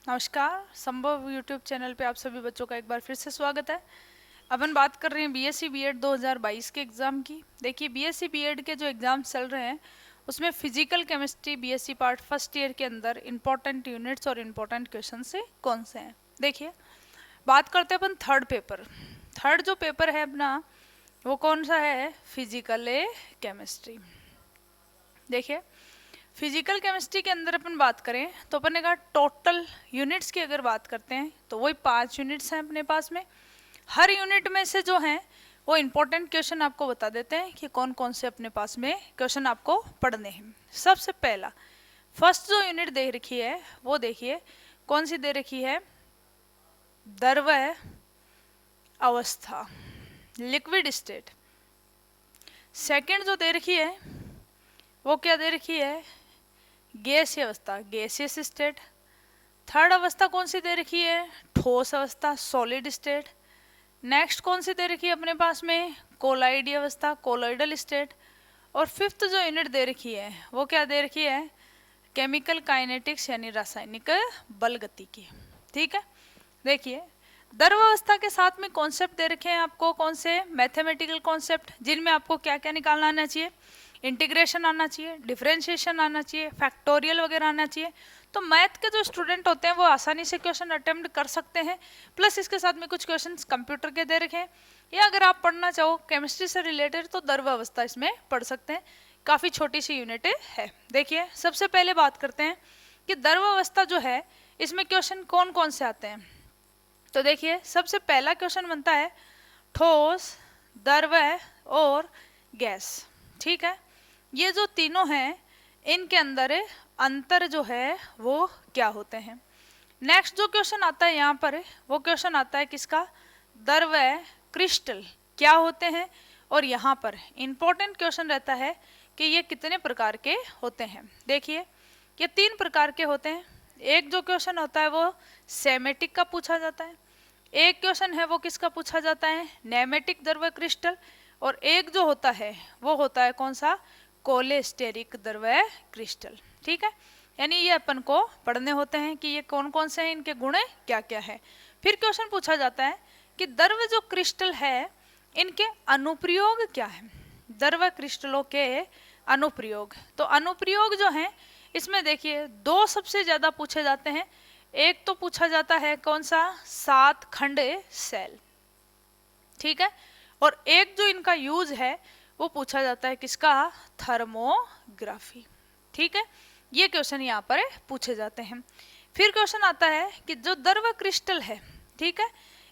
नमस्कार। संभव YouTube channel पे आप सभी बच्चों का एक बार फिर से स्वागत है। अपन बात कर रहे हैं बीएससी बीएड 2022 के एग्ज़ाम की। देखिए, बीएससी बीएड के जो एग्ज़ाम चल रहे हैं उसमें physical chemistry BSc part first year के अंदर इंपॉर्टेंट यूनिट्स और इम्पोर्टेंट क्वेश्चन से कौन से हैं। देखिए, बात करते हैं अपन थर्ड पेपर। थर्ड जो पेपर है अपना वो कौन सा है? Physical chemistry. देखिए, फिजिकल केमिस्ट्री के अंदर अपन बात करें तो अपन ने कहा टोटल यूनिट्स की अगर बात करते हैं तो वही 5 यूनिट्स हैं अपने पास में। हर यूनिट में से जो हैं वो इम्पोर्टेंट क्वेश्चन आपको बता देते हैं कि कौन कौन से अपने पास में क्वेश्चन आपको पढ़ने हैं। सबसे पहला फर्स्ट जो यूनिट दे रखी है वो देखिए कौन सी दे रखी है? द्रव्य अवस्था, लिक्विड स्टेट। सेकंड जो दे रखी है वो क्या दे रखी है? गैसीय अवस्था, गैसियस स्टेट। थर्ड अवस्था कौन सी दे रखी है? ठोस अवस्था, सॉलिड स्टेट। नेक्स्ट कौन सी दे रखी है अपने पास में? कोलाइडी अवस्था, कोलाइडल स्टेट। और फिफ्थ जो यूनिट दे रखी है वो क्या दे रखी है? केमिकल काइनेटिक्स यानी रासायनिक बल गति की। ठीक है, देखिए द्रव अवस्था के साथ में कॉन्सेप्ट दे रखे हैं आपको, कौन से? मैथमेटिकल कॉन्सेप्ट, जिनमें आपको क्या क्या निकालना आना चाहिए? इंटीग्रेशन आना चाहिए, डिफरेंशिएशन आना चाहिए, फैक्टोरियल वगैरह आना चाहिए। तो मैथ के जो स्टूडेंट होते हैं वो आसानी से क्वेश्चन अटेम्प्ट कर सकते हैं। प्लस इसके साथ में कुछ क्वेश्चन कंप्यूटर के दे रखे हैं, या अगर आप पढ़ना चाहो केमिस्ट्री से रिलेटेड तो द्रव अवस्था इसमें पढ़ सकते हैं। काफ़ी छोटी सी यूनिट है। देखिए, सबसे पहले बात करते हैं कि द्रव अवस्था जो है इसमें क्वेश्चन कौन कौन से आते हैं। तो देखिए, सबसे पहला क्वेश्चन बनता है ठोस, द्रव्य और गैस। ठीक है, ये जो तीनों हैं इनके अंदर अंतर जो है वो क्या होते हैं। नेक्स्ट जो क्वेश्चन आता है यहाँ पर वो क्वेश्चन आता है किसका? द्रव्य क्रिस्टल क्या होते हैं। और यहाँ पर इंपॉर्टेंट क्वेश्चन रहता है कि ये कितने प्रकार के होते हैं। देखिए, ये 3 प्रकार के होते हैं। एक जो क्वेश्चन होता है वो सेमेटिक का पूछा जाता है, एक क्वेश्चन है वो किसका पूछा जाता है? नेमेटिक द्रव्य क्रिस्टल। और एक जो होता है वो होता है कौन सा? कोलेस्टेरिक द्रव्य क्रिस्टल। ठीक है, यानी ये अपन को पढ़ने होते हैं कि ये कौन कौन से हैं, इनके गुण क्या क्या है। फिर क्वेश्चन पूछा जाता है कि द्रव्य जो क्रिस्टल है इनके अनुप्रयोग क्या है। द्रव्य क्रिस्टलों के अनुप्रयोग, तो अनुप्रयोग जो हैं इसमें देखिए 2 सबसे ज्यादा पूछे जाते हैं। एक तो पूछा जाता है कौन सा? 7 खंड सेल। ठीक है, और एक जो इनका यूज है वो पूछा जाता है किसका? थर्मोग्राफी। ठीक है, ये क्वेश्चन यहाँ पर पूछे जाते हैं। फिर क्वेश्चन आता है कि जो द्रव्य क्रिस्टल है, ठीक है,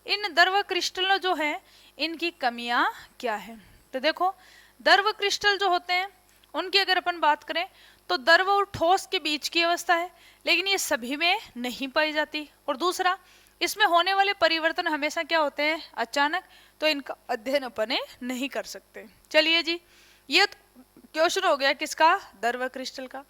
इन द्रव्य क्रिस्टलों जो है इनकी कमियां क्या है। तो देखो, द्रव्य क्रिस्टल जो होते हैं उनकी अगर अपन बात करें तो द्रव और ठोस के बीच की अवस्था है, लेकिन ये सभी में नहीं पाई जाती। और दूसरा, इसमें होने वाले परिवर्तन हमेशा क्या होते हैं? अचानक, तो इनका अध्ययन अपन नहीं कर सकते। चलिए जी, ये क्वेश्चन हो गया किसका? द्रव क्रिस्टल का।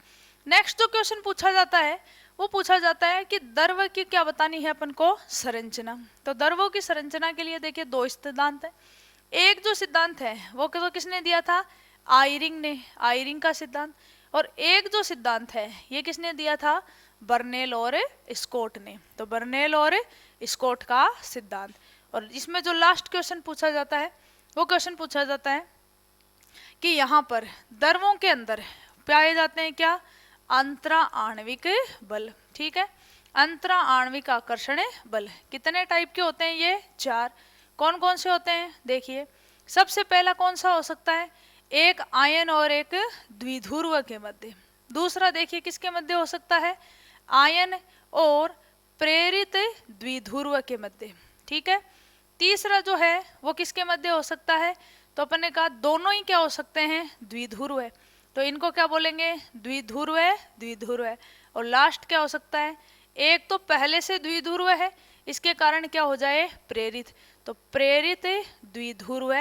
नेक्स्ट जो क्वेश्चन पूछा जाता है वो पूछा जाता है कि द्रव की क्या बतानी है अपन को? संरचना। तो द्रवों की संरचना के लिए देखिए 2 सिद्धांत है। एक जो सिद्धांत है वो तो किसने दिया था? आयरिंग ने, आयरिंग का सिद्धांत। और एक जो सिद्धांत है ये किसने दिया था? बर्नेल और स्कॉट ने। तो बर्नेल और स्कॉट का सिद्धांत। और इसमें जो लास्ट क्वेश्चन पूछा जाता है वो क्वेश्चन पूछा जाता है कि यहाँ पर द्रवों के अंदर पाए जाते हैं क्या? अंतरा आणविक बल। ठीक है, अंतरा आणविक आकर्षण बल कितने टाइप के होते हैं? ये 4। कौन कौन से होते हैं? देखिए, सबसे पहला कौन सा हो सकता है? एक आयन और एक द्विध्रुव के मध्य। दूसरा देखिए किसके मध्य हो सकता है? आयन और प्रेरित द्विध्रुव के मध्य। ठीक है, तीसरा जो है वो किसके मध्य हो सकता है? तो अपन ने कहा दोनों ही क्या हो सकते हैं? द्विध्रुव है, तो इनको क्या बोलेंगे? द्विध्रुव है, द्विध्रुव है। और लास्ट क्या हो सकता है? एक तो पहले से द्विध्रुव है, इसके कारण क्या हो जाए? प्रेरित। तो प्रेरित द्विध्रुव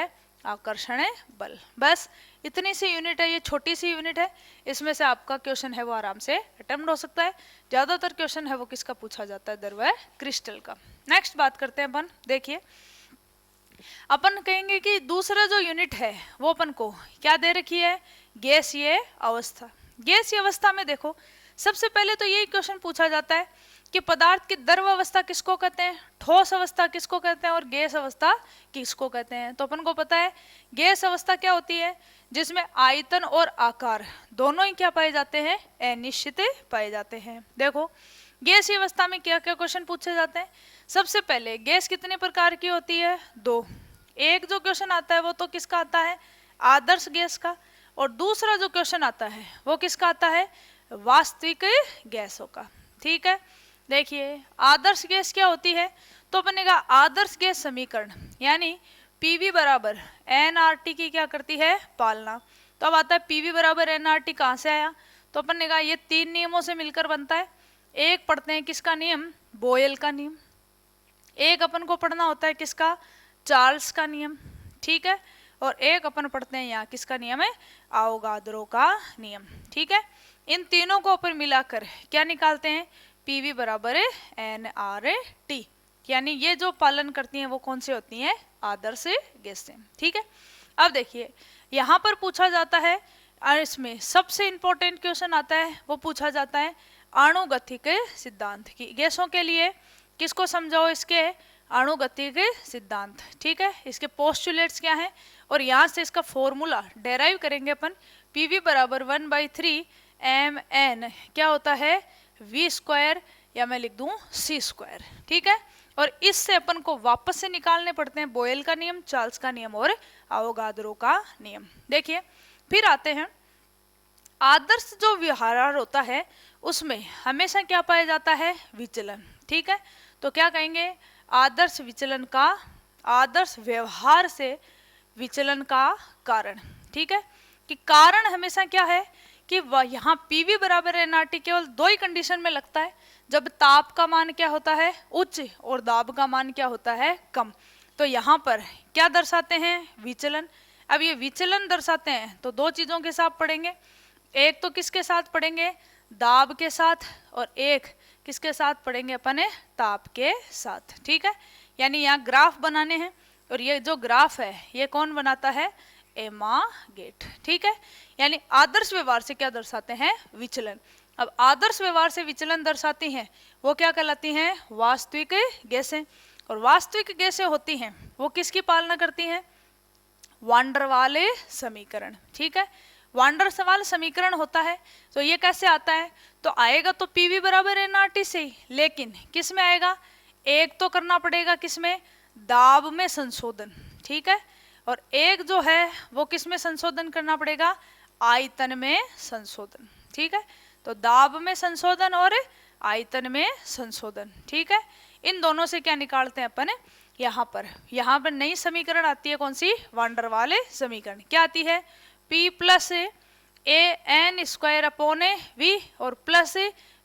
आकर्षण बल। बस इतनी सी यूनिट है, ये छोटी सी यूनिट है, इसमें से आपका क्वेश्चन है वो आराम से अटेम्प्ट हो सकता है। ज्यादातर क्वेश्चन है वो किसका पूछा जाता है? द्रव्य क्रिस्टल का। नेक्स्ट बात करते हैं अपन। देखिए, अपन कहेंगे कि दूसरा जो यूनिट है वो अपन को क्या दे रखी है? गैसीय अवस्था। गैसीय अवस्था में देखो, सबसे पहले तो यही क्वेश्चन पूछा जाता है कि पदार्थ की द्रव अवस्था किसको कहते हैं, ठोस अवस्था किसको कहते हैं और गैस अवस्था किसको कहते हैं। तो अपन को पता है गैस अवस्था क्या होती है, जिसमें आयतन और आकार दोनों ही क्या पाए जाते हैं, अनिश्चित पाए जाते हैं। देखो गैसीय अवस्था में क्या क्या क्वेश्चन पूछे जाते हैं। सबसे पहले गैस कितने प्रकार की होती है, दो। एक जो क्वेश्चन आता है वो तो किसका आता है, आदर्श गैस का, और दूसरा जो क्वेश्चन आता है वो किसका आता है, वास्तविक गैसों का। ठीक है, देखिए आदर्श गैस क्या होती है, तो बनेगा आदर्श गैस समीकरण यानी पीवी बराबर एनआरटी की क्या करती है, पालना। तो अब आता है पीवी बराबर एनआरटी कहाँ से आया, तो अपन ने कहा ये तीन नियमों से मिलकर बनता है। एक पढ़ते हैं किसका नियम, बोयल का नियम। एक अपन को पढ़ना होता है किसका, चार्ल्स का नियम। ठीक है, और एक अपन पढ़ते हैं यहाँ किसका नियम है, आवोगाद्रो का नियम। ठीक है, इन तीनों को अपन मिलाकर क्या निकालते हैं, पीवी बराबर है एनआरटी, यानी ये जो पालन करती हैं वो कौन से होती हैं, आदर्श गैसें। ठीक है, अब देखिए यहाँ पर पूछा जाता है, इसमें सबसे इंपॉर्टेंट क्वेश्चन आता है वो पूछा जाता है अणुगतिक सिद्धांत की। गैसों के लिए किसको समझाओ, इसके अणुगतिक सिद्धांत। ठीक है, इसके पोस्टुलेट्स क्या हैं, और यहाँ से इसका फॉर्मूला डेराइव करेंगे अपन। पीवी बराबर 1/3 mn क्या होता है, v स्क्वायर, या मैं लिख दूं c स्क्वायर। ठीक है, और इससे अपन को वापस से निकालने पड़ते हैं बोयल का नियम, चार्ल्स का नियम और आवोगाद्रो का नियम। देखिए फिर आते हैं आदर्श जो व्यवहार होता है उसमें हमेशा क्या पाया जाता है, विचलन। ठीक है, तो क्या कहेंगे, आदर्श विचलन का, आदर्श व्यवहार से विचलन का कारण। ठीक है, कि कारण हमेशा क्या है कि यहाँ पीवी बराबर एनआरटी केवल दो ही कंडीशन में लगता है, जब ताप का मान क्या होता है, उच्च, और दाब का मान क्या होता है, कम। तो यहाँ पर क्या दर्शाते हैं, विचलन। अब ये विचलन दर्शाते हैं तो दो चीजों के साथ पढ़ेंगे, एक तो किसके साथ पढ़ेंगे, दाब के साथ, और एक किसके साथ पढ़ेंगे अपने, ताप के साथ। ठीक है, यानी यहाँ ग्राफ बनाने हैं, और ये जो ग्राफ है ये कौन बनाता है, एमागेट। ठीक है, यानी आदर्श व्यवहार से क्या दर्शाते हैं, विचलन। अब आदर्श व्यवहार से विचलन दर्शाती हैं वो क्या कहलाती हैं, वास्तविक गैसें। और वास्तविक गैसें होती हैं वो किसकी पालना करती हैं, वान डर वाल समीकरण। ठीक है, वान डर वाल समीकरण होता है, तो ये कैसे आता है, तो आएगा तो पीवी बराबर एनआरटी से ही, लेकिन किस में आएगा, एक तो करना पड़ेगा किसमें, दाब में संशोधन। ठीक है, और एक जो है वो किस में संशोधन करना पड़ेगा, आयतन में संशोधन। ठीक है, तो दाब में संशोधन और आयतन में संशोधन। ठीक है, इन दोनों से क्या निकालते हैं अपन, यहाँ पर नई समीकरण आती है कौन सी, वान डर वाल समीकरण। क्या आती है, P plus a n square upon a v, और प्लस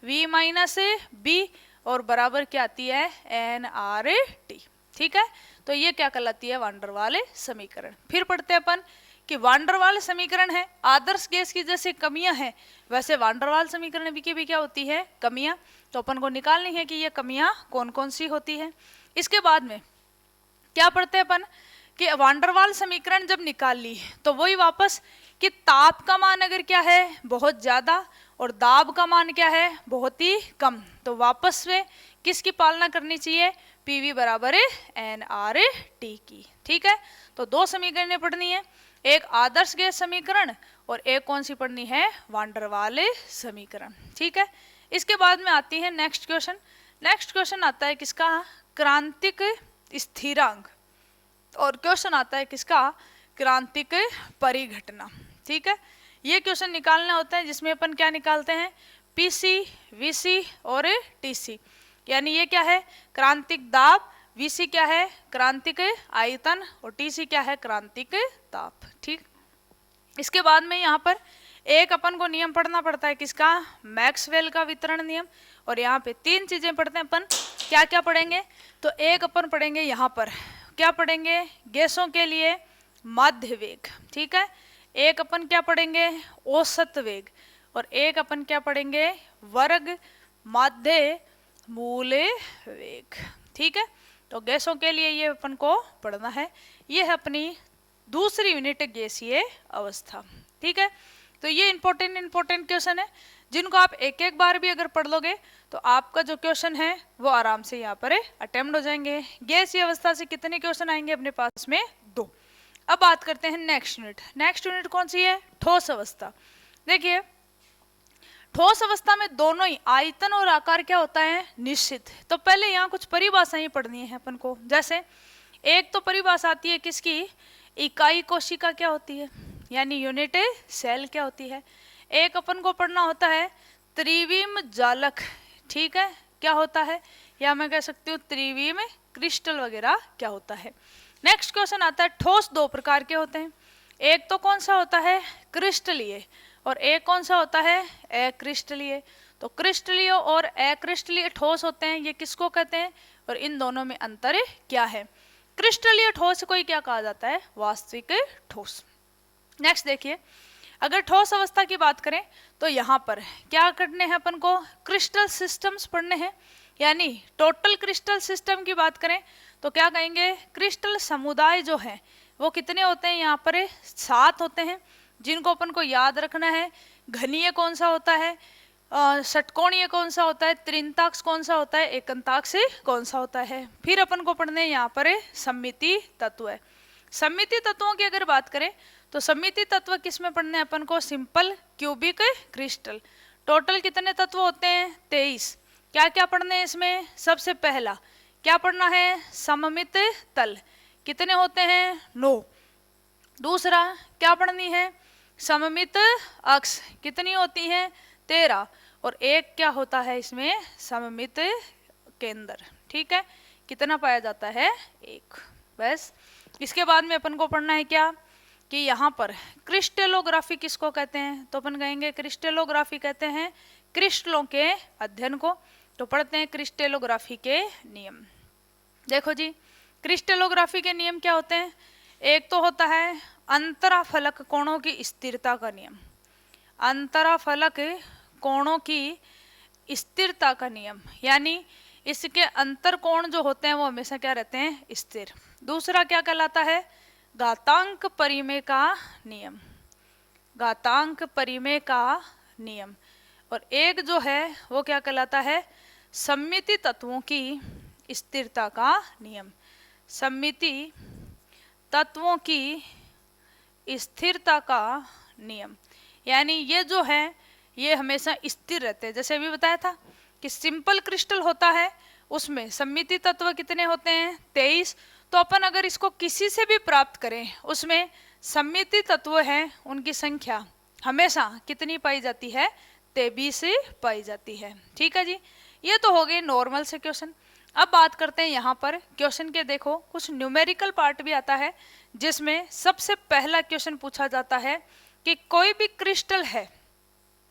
v माइनस बी, और बराबर क्या आती है, एन आर टी। ठीक है, तो ये क्या कहलाती है, वान डर वाल समीकरण। फिर पढ़ते हैं अपन कि वान डर वाल समीकरण है, आदर्श गैस की जैसे कमियां हैं वैसे वान डर वाल समीकरण की भी क्या होती है, कमियां। तो अपन को निकालनी है कि ये कमियां कौन कौन सी होती है। इसके बाद में क्या पढ़ते हैं अपन कि वान डर वाल समीकरण जब निकाल ली तो वही वापस कि ताप का मान अगर क्या है बहुत ज्यादा और दाब का मान क्या है बहुत ही कम, तो वापस से किसकी पालना करनी चाहिए, पीवी बराबर एन आर टी की। ठीक है, तो दो समीकरणें पढ़नी है, एक आदर्श गैस समीकरण और एक कौन सी पढ़नी है, वान डर वाल समीकरण। ठीक है, इसके बाद में आती है नेक्स्ट क्वेश्चन। नेक्स्ट क्वेश्चन आता है किसका, क्रांतिक स्थिरांक, और क्वेश्चन आता है किसका, क्रांतिक परिघटना। ठीक है, ये क्वेश्चन निकालना होता है जिसमें अपन क्या निकालते हैं, पीसी, वीसी और टीसी। यानी ये क्या है, क्रांतिक दाब, वीसी क्या है, क्रांतिक आयतन, और टीसी क्या है, क्रांतिक ताप। ठीक, इसके बाद में यहाँ पर एक अपन को नियम पढ़ना पड़ता है किसका, मैक्सवेल का वितरण नियम। और यहाँ पे तीन चीजें पढ़ते हैं अपन, क्या क्या पढ़ेंगे, तो एक अपन पढ़ेंगे यहाँ पर क्या पढ़ेंगे, गैसों के लिए माध्य वेग। ठीक है, एक अपन क्या पढ़ेंगे, औसत वेग, और एक अपन क्या पढ़ेंगे, वर्ग माध्य मूल वेग। ठीक है, तो गैसों के लिए ये अपन को पढ़ना है। ये है अपनी दूसरी यूनिट गैसीय अवस्था। ठीक है, तो ये इंपॉर्टेंट क्वेश्चन है जिनको आप एक एक बार भी अगर पढ़ लोगे तो आपका जो क्वेश्चन है वो आराम से यहाँ पर अटेम्प्ट हो जाएंगे। गैसीय अवस्था से कितने क्वेश्चन आएंगे अपने पास में? 2। अब बात करते हैं नेक्स्ट यूनिट। नेक्स्ट यूनिट कौन सी है? ठोस अवस्था। देखिए ठोस अवस्था में दोनों ही आयतन और आकार क्या होता है? निश्चित। तो पहले यहाँ कुछ परिभाषाएं पढ़नी है अपन को। जैसे एक तो परिभाषा आती है किसकी? इकाई कोशिका क्या होती है, यानी यूनिट सेल क्या होती है। एक अपन को पढ़ना होता है त्रिविम जालक, ठीक है, क्या होता है, या मैं कह सकती हूँ त्रिविम क्रिस्टल वगैरह क्या होता है। नेक्स्ट क्वेश्चन आता है ठोस दो प्रकार के होते हैं। एक तो कौन सा होता है? क्रिस्टलीय, और एक कौन सा होता है? अक्रिस्टलीय। तो क्रिस्टलीय और अक्रिस्टलीय ठोस होते हैं, ये किसको कहते हैं और इन दोनों में अंतर क्या है? क्रिस्टलीय ठोस को ही क्या कहा जाता है? वास्तविक ठोस। नेक्स्ट देखिए, अगर ठोस अवस्था की बात करें तो यहाँ पर क्या करने हैं अपन को? क्रिस्टल सिस्टम्स पढ़ने हैं, यानी टोटल क्रिस्टल सिस्टम की बात करें तो क्या कहेंगे? क्रिस्टल समुदाय जो है वो कितने होते हैं? यहाँ पर 7 होते हैं, जिनको अपन को याद रखना है। घनीय कौन सा होता है? षटकोणीय कौन सा होता है? त्रिंताक्ष कौन सा होता है? एकंताक्ष कौन सा होता है? फिर अपन को पढ़ने यहाँ पर सममिति तत्व है। सममिति तत्वों की अगर बात करें तो सममिति तत्व किसमें पढ़ने हैं अपन को? Simple cubic crystal. टोटल कितने तत्व होते हैं? 23। क्या क्या पढ़ने हैं इसमें? सबसे पहला क्या पढ़ना है? सममित तल, कितने होते हैं? 9। दूसरा क्या पढ़नी है? सममित अक्ष, कितनी होती है? 13। और एक क्या होता है इसमें? सममित केंद्र, ठीक है, कितना पाया जाता है? 1। बस इसके बाद में अपन को पढ़ना है क्या कि यहाँ पर क्रिस्टलोग्राफी किसको कहते हैं? तो अपन कहेंगे क्रिस्टलोग्राफी कहते हैं क्रिस्टलों के अध्ययन को। तो पढ़ते हैं क्रिस्टलोग्राफी के नियम। देखो जी, क्रिस्टलोग्राफी के नियम क्या होते हैं? एक तो होता है अंतराफलक कोणों की स्थिरता का नियम। अंतराफलक कोणों की स्थिरता का नियम, यानी इसके अंतर कोण जो होते हैं वो हमेशा क्या रहते हैं? स्थिर। दूसरा क्या कहलाता है? घातांक परिमेय का नियम। घातांक परिमेय का नियम। और एक जो है वो क्या कहलाता है? सममिति तत्वों की स्थिरता का नियम। सममिति तत्वों की स्थिरता का नियम, यानी ये जो है ये हमेशा स्थिर रहते हैं। जैसे अभी बताया था कि सिंपल क्रिस्टल होता है उसमें सममिति तत्व कितने होते हैं? 23। तो अपन अगर इसको किसी से भी प्राप्त करें उसमें सममिति तत्व हैं उनकी संख्या हमेशा कितनी पाई जाती है? 23 पाई जाती है। ठीक है जी, ये तो हो गए नॉर्मल से क्वेश्चन। अब बात करते हैं यहाँ पर क्वेश्चन के। देखो कुछ न्यूमेरिकल पार्ट भी आता है जिसमें सबसे पहला क्वेश्चन पूछा जाता है कि कोई भी क्रिस्टल है,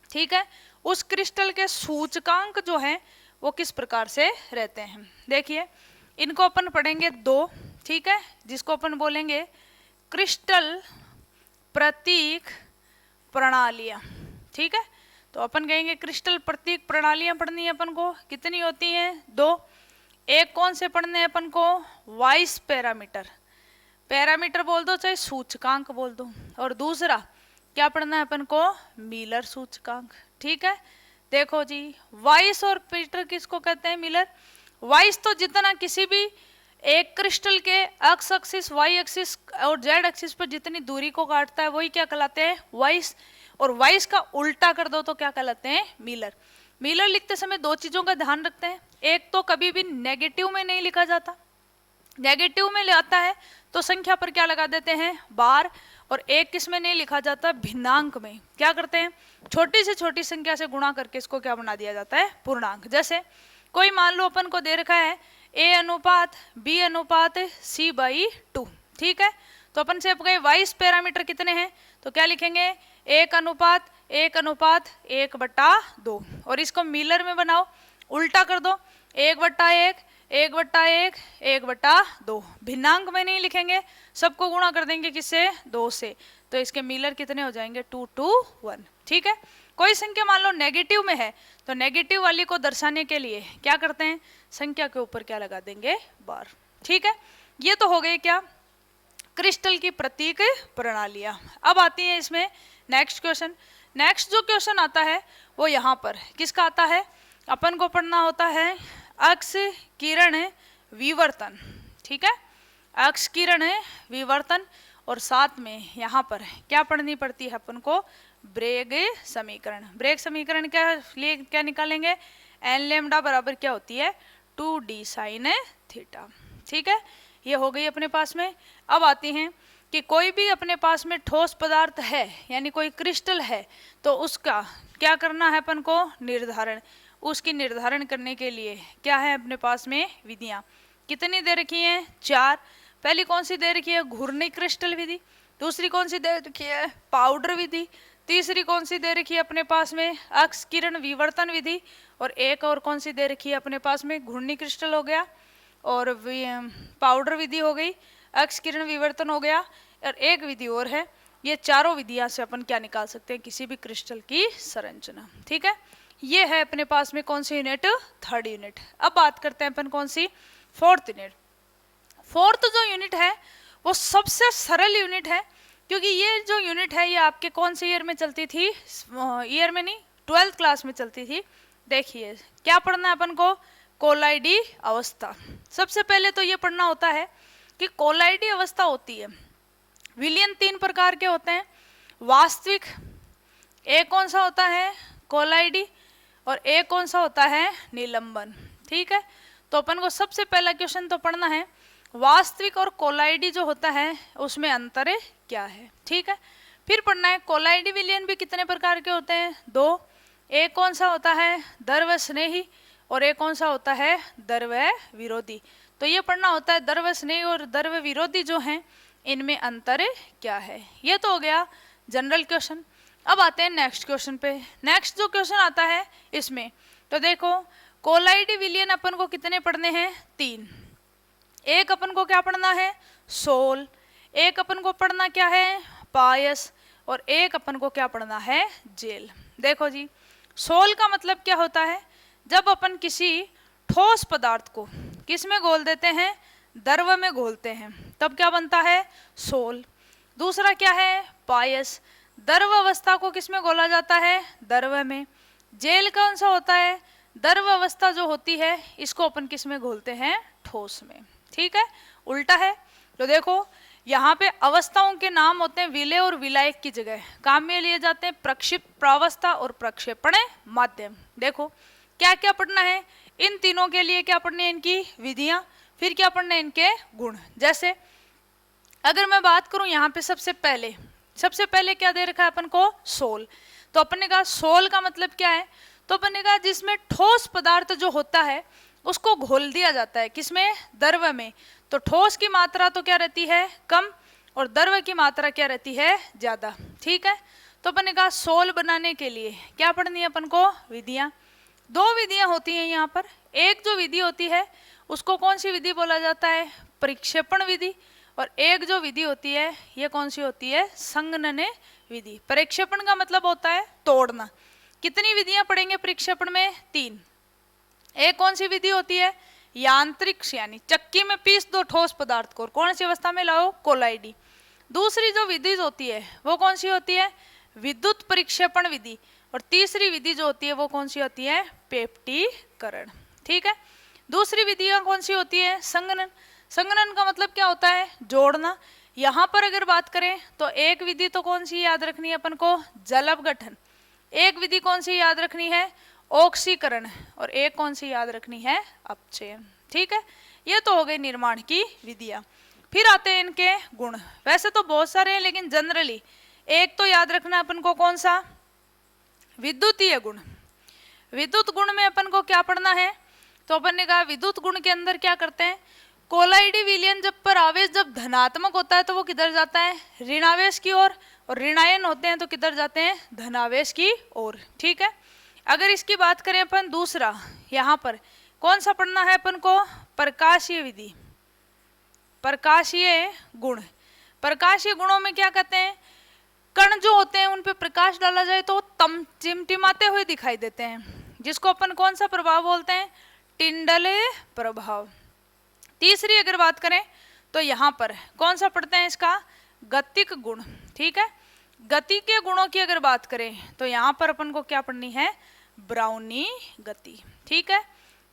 ठीक है, उस क्रिस्टल के सूचकांक जो हैं वो किस प्रकार से रहते हैं। देखिए इनको अपन पढ़ेंगे 2, ठीक है, जिसको अपन बोलेंगे क्रिस्टल प्रतीक प्रणालियां। ठीक है, तो अपन कहेंगे क्रिस्टल प्रतीक प्रणालियां पढ़नी है अपन को। कितनी होती हैं? 2। एक कौन से पढ़ने हैं अपन को? Vice parameter. पैरामीटर बोल दो चाहे सूचकांक बोल दो। और दूसरा क्या पढ़ना है अपन को? मिलर सूचकांक। ठीक है, देखो जी, वाइस और पीटर किसको कहते हैं? मिलर। वाइस तो जितना किसी भी एक क्रिस्टल के एक्स एक्सिस, वाई एक्सिस और जेड एक्सिस पर जितनी दूरी को काटता है वही क्या कहलाते हैं? वाइस। और वाइस का उल्टा कर दो तो क्या कहलाते हैं? मिलर। मिलर लिखते समय 2 चीजों का ध्यान रखते हैं। एक तो कभी भी नेगेटिव में नहीं लिखा जाता, नेगेटिव में आता है तो संख्या पर क्या लगा देते हैं? बार। और एक किस में नहीं लिखा जाता? भिन्नांक में। क्या करते हैं? छोटी से छोटी संख्या से गुणा करके इसको क्या बना दिया जाता है? पूर्णांक। जैसे कोई मान लो अपन को दे रखा है A अनुपात B अनुपात C/2। ठीक है, तो अपन से गए वाइस पैरामीटर कितने हैं तो क्या लिखेंगे? 1 अनुपात 1 अनुपात 1/2। और इसको मिलर में बनाओ, उल्टा कर दो, 1/1 1/1 1/2। भिन्नांक में नहीं लिखेंगे, सबको गुणा कर देंगे किससे? 2 से। तो इसके मिलर कितने हो जाएंगे? 2 to 1। ठीक है, कोई संख्या मान लो नेगेटिव में है तो नेगेटिव वाली को दर्शाने के लिए क्या करते हैं? संख्या के ऊपर क्या लगा देंगे? बार। ठीक है, ये तो हो गए क्या? क्रिस्टल की प्रतीक प्रणालियां। अब आती है इसमें नेक्स्ट क्वेश्चन। नेक्स्ट जो क्वेश्चन आता है वो यहाँ पर किसका आता है, अपन को पढ़ना होता है अक्ष किरण विवर्तन। ठीक है, अक्ष किरण विवर्तन, और साथ में यहाँ पर क्या पढ़नी पड़ती है अपन को, ब्रेग समीकरण। ब्रेग समीकरण क्या लिए क्या निकालेंगे, एन लेमडा बराबर क्या होती है 2d साइन थीटा। ठीक है, ये हो गई अपने पास में। अब आती हैं कि कोई भी अपने पास में ठोस पदार्थ है यानी कोई क्रिस्टल है तो उसका क्या करना है अपन को, निर्धारण। उसकी निर्धारण करने के लिए क्या है अपने पास में विधियां, कितनी दे रखी हैं, 4। पहली कौन सी दे रखी है, घूर्णी क्रिस्टल विधि। दूसरी कौन सी दे रखी है, पाउडर विधि। तीसरी कौन सी दे रखी है अपने पास में, अक्ष किरण विवर्तन विधि। और एक और कौन सी दे रखी है अपने पास में, घूर्णी क्रिस्टल हो गया और पाउडर विधि हो गई, अक्ष किरण विवर्तन हो गया, और एक विधि और है। ये चारों विधियां से अपन क्या निकाल सकते हैं, किसी भी क्रिस्टल की संरचना। ठीक है, ये है अपने पास में कौन सी यूनिट, 3rd यूनिट। अब बात करते हैं अपन कौन सी, 4th यूनिट। 4th जो यूनिट है वो सबसे सरल यूनिट है, क्योंकि ये जो यूनिट है ये आपके कौन से ईयर में चलती थी, ईयर में नहीं 12th क्लास में चलती थी। देखिए क्या पढ़ना है अपन को, कोलाइडी अवस्था। सबसे पहले तो ये पढ़ना होता है कि कोलाइडी अवस्था होती है, विलयन 3 प्रकार के होते हैं, वास्तविक, एक कौन सा होता है कोलाइडी, और एक कौन सा होता है निलंबन। ठीक है, तो अपन को सबसे पहला क्वेश्चन तो पढ़ना है वास्तविक और कोलाइडी जो होता है उसमें अंतर क्या है। ठीक है, फिर पढ़ना है कोलाइडी विलयन भी कितने प्रकार के होते हैं, 2। एक कौन सा होता है द्रव्य स्नेही और एक कौन सा होता है द्रव्य विरोधी। तो ये पढ़ना होता है द्रव्य स्नेही और द्रव्य विरोधी जो हैं इनमें अंतर क्या है। ये तो हो गया जनरल क्वेश्चन। अब आते हैं नेक्स्ट क्वेश्चन पे। नेक्स्ट जो क्वेश्चन आता है इसमें तो देखो कोलाइडी विलयन अपन को कितने पढ़ने हैं, 3। एक अपन को क्या पढ़ना है सोल, एक अपन को पढ़ना क्या है पायस, और एक अपन को क्या पढ़ना है जेल। देखो जी, सोल का मतलब क्या होता है, जब अपन किसी ठोस पदार्थ को किस में घोल देते हैं, द्रव में घोलते हैं, तब क्या बनता है सोल। दूसरा क्या है पायस, द्रव अवस्था को किस में घोला जाता है, द्रव में। जेल कौन सा होता है, द्रव अवस्था जो होती है इसको अपन किस में घोलते हैं, ठोस में। ठीक है, उल्टा है। तो देखो यहाँ पे अवस्थाओं के नाम होते हैं विलय और विलायक की जगह काम में लिए जाते हैं प्रक्षिप्त प्रावस्था और प्रक्षेपण माध्यम। देखो क्या क्या पढ़ना है, इन तीनों के लिए क्या पढ़ना है, इनकी विधियां, फिर क्या पढ़ना है इनके गुण। जैसे अगर मैं बात करूं यहाँ पे सबसे पहले क्या दे रखा है अपन को, सोल। तो अपन ने कहा सोल का मतलब क्या है, तो अपन ने कहा जिसमें ठोस पदार्थ जो होता है उसको घोल दिया जाता है, किसमें, द्रव में। तो ठोस की मात्रा तो क्या रहती है कम और द्रव की मात्रा क्या रहती है ज्यादा। ठीक है, तो अपन ने कहा सोल बनाने के लिए क्या पढ़नी है अपन को, विधियां। 2 विधियां होती हैं यहाँ पर। एक जो विधि होती है उसको कौन सी विधि बोला जाता है, परिक्षेपण विधि, और एक जो विधि होती है ये कौन सी होती है, संघनन विधि। परिक्षेपण का मतलब होता है तोड़ना। कितनी विधियां पढ़ेंगे परिक्षेपण में, 3। एक कौन सी विधि होती है, यांत्रिक, यानी चक्की में पीस दो ठोस पदार्थ को और कौन सी अवस्था में लाओ, कोलाइडी। दूसरी जो विधि होती है वो कौन सी होती है, विद्युत परिक्षेपण विधि। और तीसरी विधि जो होती है वो कौन सी होती है, पेप्टीकरण। ठीक है, दूसरी विधियां कौन सी होती है, संघनन। संघनन का मतलब क्या होता है, जोड़ना। यहाँ पर अगर बात करें तो एक विधि तो कौन सी याद रखनी है अपन को, जल अपघटन। एक विधि कौन सी याद रखनी है, ऑक्सीकरण, और एक कौन सी याद रखनी है, अपचयन। ठीक है, ये तो हो गई निर्माण की विधियां। फिर आते हैं इनके गुण। वैसे तो बहुत सारे हैं लेकिन जनरली एक तो याद रखना अपन को, कौन सा, विद्युतीय गुण। विद्युत गुण में अपन को क्या पढ़ना है, तो अपन ने कहा विद्युत गुण के अंदर क्या करते हैं, कोलाइडी विलयन जब पर आवेश जब धनात्मक होता है तो वो किधर जाता है, ऋणावेश की ओर, और ऋणायन होते हैं तो किधर जाते हैं, धनावेश की ओर। ठीक है, अगर इसकी बात करें अपन दूसरा, यहाँ पर कौन सा पढ़ना है अपन को, प्रकाशीय विधि, प्रकाशीय गुण। प्रकाशीय गुणों में क्या कहते हैं, कण जो होते हैं उन पे प्रकाश डाला जाए तो टिमटिमाते हुए दिखाई देते हैं, जिसको अपन कौन सा प्रभाव बोलते हैं, टिंडल प्रभाव। तीसरी अगर बात करें तो यहाँ पर कौन सा पढ़ते हैं इसका, गतिक गुण। ठीक है, गति के गुणों की अगर बात करें तो यहाँ पर अपन को क्या पढ़नी है, ब्राउनी गति। ठीक है,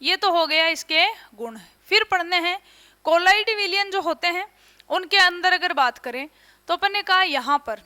ये तो हो गया इसके गुण। फिर पढ़ने हैं कोलाइडी विलयन जो होते हैं उनके अंदर अगर बात करें तो अपन ने कहा यहाँ पर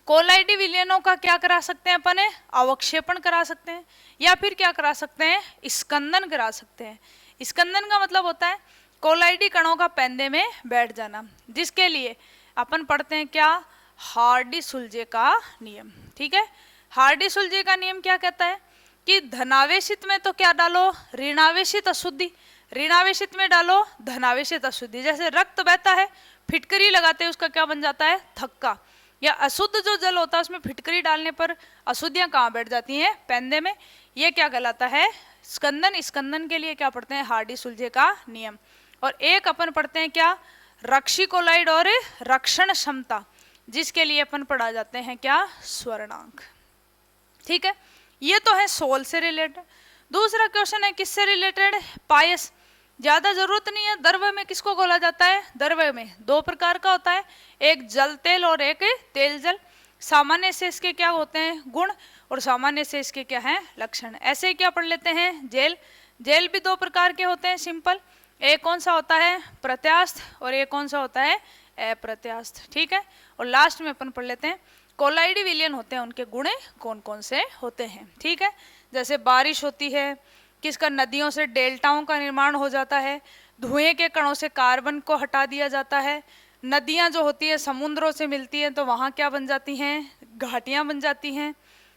कोलाइडी विलयनों का क्या करा सकते हैं अपन, अवक्षेपण करा सकते हैं या फिर क्या करा सकते हैं, स्कंदन करा सकते हैं। स्कंदन का मतलब होता है कोलाइडी कणों का पैंदे में बैठ जाना, जिसके लिए अपन पढ़ते हैं क्या, हार्डी-सुलजे का नियम। ठीक है, हार्डी-सुलजे का नियम क्या कहता है कि धनावेशित में तो क्या डालो, ऋणावेशित अशुद्धि, ऋणावेशित में डालो धनावेशित अशुद्धि। जैसे रक्त बहता है, फिटकरी लगाते हैं उसका क्या बन जाता है, थक्का। या अशुद्ध जो जल होता है उसमें फिटकरी डालने पर अशुद्धियां कहाँ बैठ जाती हैं, पैंदे में। ये क्या कहलाता है, स्कंदन। स्कंदन के लिए क्या पढ़ते हैं, हार्डी-सुलजे का नियम। और एक अपन पढ़ते हैं क्या, रक्षिकोलाइड और रक्षण क्षमता, जिसके लिए अपन पढ़ा जाते हैं क्या, स्वर्णांक। ठीक है, ये तो है सोल से रिलेटेड। दूसरा क्वेश्चन है किससे रिलेटेड, पायस। ज्यादा जरूरत नहीं है, द्रव्य में किसको घोला जाता है, द्रव्य में दो प्रकार का होता है, एक जल तेल और एक तेल जल। सामान्य से इसके क्या होते हैं, गुण, और सामान्य से इसके क्या हैं, लक्षण। ऐसे क्या पढ़ लेते हैं, जेल। जेल भी दो प्रकार के होते हैं, सिंपल। एक कौन सा होता है, प्रत्यास्थ, और एक कौन सा होता है, अप्रत्यास्थ। ठीक है, और लास्ट में अपन पढ़ लेते हैं कोलाइडी विलयन होते हैं, उनके गुण कौन कौन से होते हैं। ठीक है, जैसे बारिश होती है, किसका, नदियों से डेल्टाओं का निर्माण हो जाता है, धुएं के कणों से कार्बन को हटा दिया जाता है, नदियां जो होती है समुद्रों से मिलती हैं तो वहाँ क्या बन जाती हैं, घाटियाँ बन जाती हैं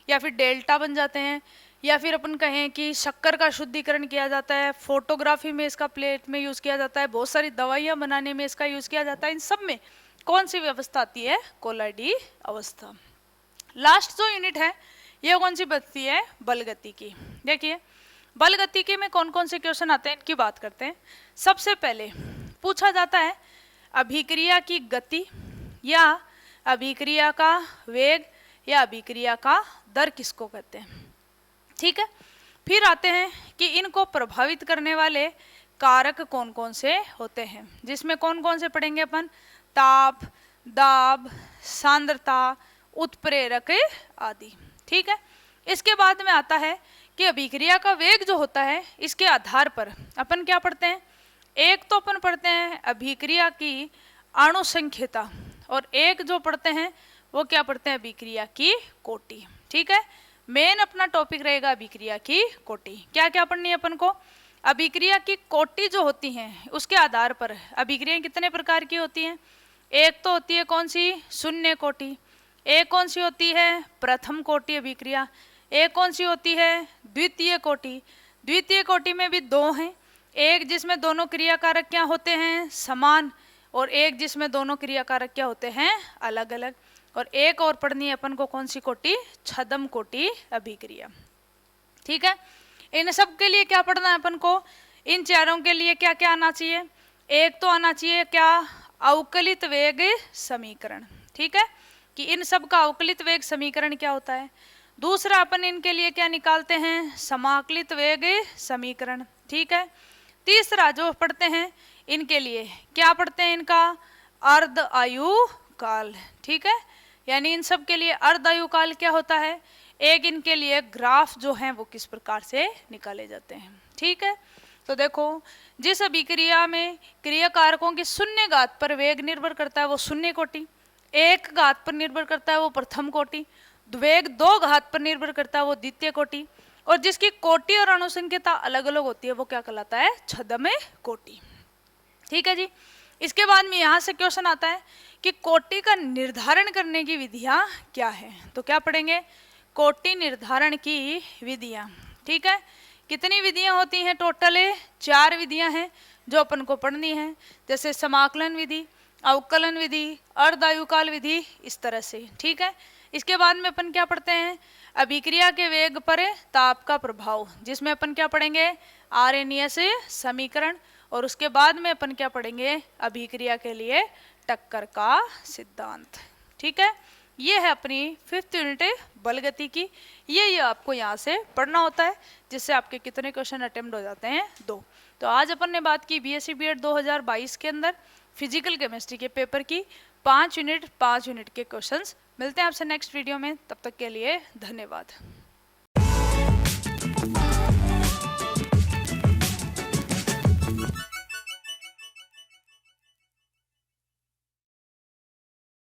या फिर डेल्टा बन जाते हैं, या फिर अपन कहें कि शक्कर का शुद्धिकरण किया जाता है, फोटोग्राफी में इसका प्लेट में यूज़ किया जाता है, बहुत सारी दवाइयाँ बनाने में इसका यूज़ किया जाता है। इन सब में कौन सी व्यवस्था आती है, कोलाइडी अवस्था। लास्ट जो यूनिट है ये कौन सी बचती है, बल गति की। देखिए बल गति के में कौन कौन से क्वेश्चन आते हैं, इनकी बात करते हैं। सबसे पहले पूछा जाता है अभिक्रिया की गति या अभिक्रिया का वेग या अभिक्रिया का दर किसको कहते हैं। ठीक है, फिर आते हैं कि इनको प्रभावित करने वाले कारक कौन कौन से होते हैं, जिसमें कौन कौन से पढ़ेंगे अपन, ताप, दाब, सांद्रता, उत्प्रेरक आदि। ठीक है, इसके बाद में आता है कि अभिक्रिया का वेग जो होता है इसके आधार पर अपन क्या पढ़ते हैं, एक तो अपन पढ़ते हैं अभिक्रिया की अणुसंख्यता, और एक जो पढ़ते हैं वो क्या पढ़ते हैं, अभिक्रिया की कोटि। ठीक है, मेन अपना टॉपिक रहेगा अभिक्रिया की कोटि। क्या क्या पढ़नी है अपन को, अभिक्रिया की कोटि जो होती हैं उसके आधार पर अभिक्रियाएं कितने प्रकार की होती हैं। एक तो होती है कौन सी, शून्य कोटि, एक कौन सी होती है, प्रथम कोटि अभिक्रिया, एक कौन सी होती है, द्वितीय कोटि। द्वितीय कोटि में भी दो हैं, एक जिसमें दोनों क्रियाकारक क्या होते हैं, समान, और एक जिसमें दोनों क्रियाकारक क्या होते हैं, अलग अलग। और एक और पढ़नी है अपन को कौन सी कोटि, छद्म कोटि अभिक्रिया। ठीक है, इन सब के लिए क्या पढ़ना है अपन को, इन चारों के लिए क्या क्या आना चाहिए, एक तो आना चाहिए क्या, अवकलित वेग समीकरण। ठीक है, कि इन सब का अवकलित वेग समीकरण क्या होता है। दूसरा अपन इनके लिए क्या निकालते हैं, समाकलित वेग समीकरण। ठीक है, तीसरा जो पढ़ते हैं इनके लिए क्या पढ़ते हैं, इनका अर्ध आयु काल। ठीक है, यानी इन सब के लिए अर्ध आयु काल क्या होता है, एक इनके लिए ग्राफ जो है वो किस प्रकार से निकाले जाते हैं। ठीक है, तो देखो जिस अभिक्रिया में क्रिया कारकों की शून्य घात पर वेग निर्भर करता है वो शून्य कोटि, एक घात पर निर्भर करता है वो प्रथम कोटि, वेग दो घात पर निर्भर करता है वो द्वितीय कोटि, और जिसकी कोटि और अणुसंख्यता अलग अलग होती है वो क्या कहलाता है, छद्म कोटि। ठीक है जी, इसके बाद में यहाँ से क्वेश्चन आता है कि कोटि का निर्धारण करने की विधियाँ क्या है, तो क्या पढ़ेंगे, कोटि निर्धारण की विधियाँ। ठीक है, कितनी विधियाँ होती हैं, टोटल 4 विधियाँ हैं जो अपन को पढ़नी है, जैसे समाकलन विधि, अवकलन विधि, अर्धायुकाल विधि, इस तरह से। ठीक है, इसके बाद में अपन क्या पढ़ते हैं, अभिक्रिया के वेग पर ताप का प्रभाव, जिसमें अपन क्या पढ़ेंगे, आर्यनीयस समीकरण, और उसके बाद में अपन क्या पढ़ेंगे, अभिक्रिया के लिए टक्कर का सिद्धांत। ठीक है, ये है अपनी 5th यूनिट बल गति की। ये आपको यहाँ से पढ़ना होता है, जिससे आपके कितने क्वेश्चन अटेम्प्ट हो जाते हैं, 2। तो आज अपन ने बात की बीएससी बीएड 2022 के अंदर फिजिकल केमिस्ट्री के पेपर की। 5 यूनिट के क्वेश्चंस। मिलते हैं आपसे नेक्स्ट वीडियो में, तब तक के लिए धन्यवाद।